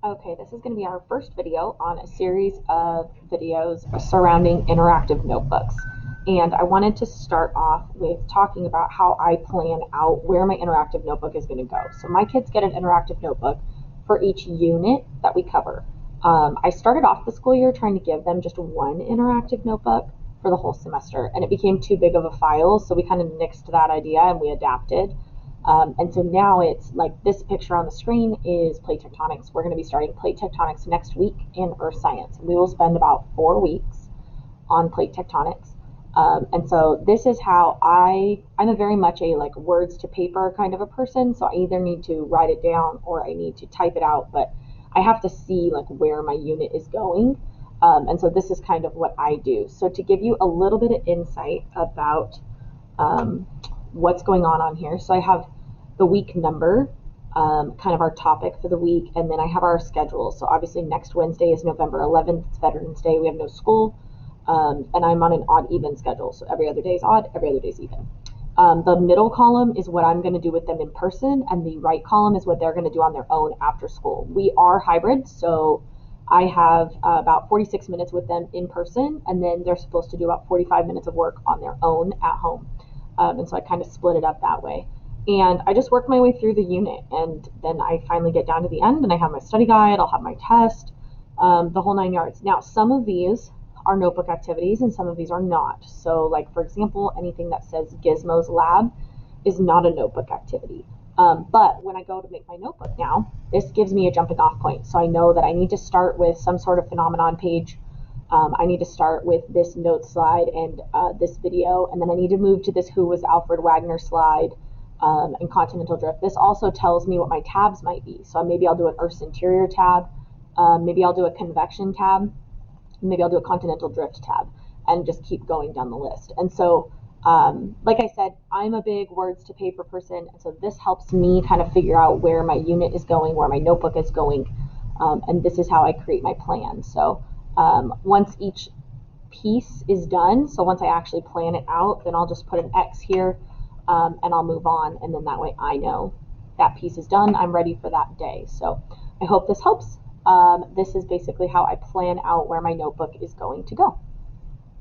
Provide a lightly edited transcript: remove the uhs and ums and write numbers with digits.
Okay, this is going to be our first video on a series of videos surrounding interactive notebooks. And I wanted to start off with talking about how I plan out where my interactive notebook is going to go. So my kids get an interactive notebook for each unit that we cover. I started off the school year trying to give them just one interactive notebook for the whole semester, and it became too big of a file, so we kind of nixed that idea and we adapted. And so now it's like this picture on the screen is plate tectonics. We're going to be starting plate tectonics next week in earth science. We will spend about 4 weeks on plate tectonics. And so this is how I'm a very much a like words to paper kind of a person. So I either need to write it down or I need to type it out, but I have to see like where my unit is going. And so this is kind of what I do. So to give you a little bit of insight about um, what's going on here. So I have the week number, kind of our topic for the week, and then I have our schedule. So obviously next Wednesday is November 11th. It's Veterans Day. We have no school, and I'm on an odd-even schedule. So every other day is odd, every other day is even. The middle column is what I'm going to do with them in person, and the right column is what they're going to do on their own after school. We are hybrid, so I have about 46 minutes with them in person, and then they're supposed to do about 45 minutes of work on their own at home. And so I kind of split it up that way. And I just work my way through the unit, and then I finally get down to the end, and I have my study guide, I'll have my test, the whole 9 yards. Now, some of these are notebook activities, and some of these are not. So, like for example, anything that says Gizmos Lab is not a notebook activity. But when I go to make my notebook now, this gives me a jumping off point. So I know that I need to start with some sort of phenomenon page. I need to start with this note slide and this video, and then I need to move to this Who Was Alfred Wagner slide and continental drift. This also tells me what my tabs might be. So maybe I'll do an Earth's interior tab, maybe I'll do a convection tab, maybe I'll do a continental drift tab, and just keep going down the list. And so like I said, I'm a big words to paper person, and so this helps me kind of figure out where my unit is going, where my notebook is going, and this is how I create my plan. So once each piece is done, so once I actually plan it out, then I'll just put an X here, and I'll move on, and then that way I know that piece is done, I'm ready for that day. So I hope this helps. This is basically how I plan out where my notebook is going to go.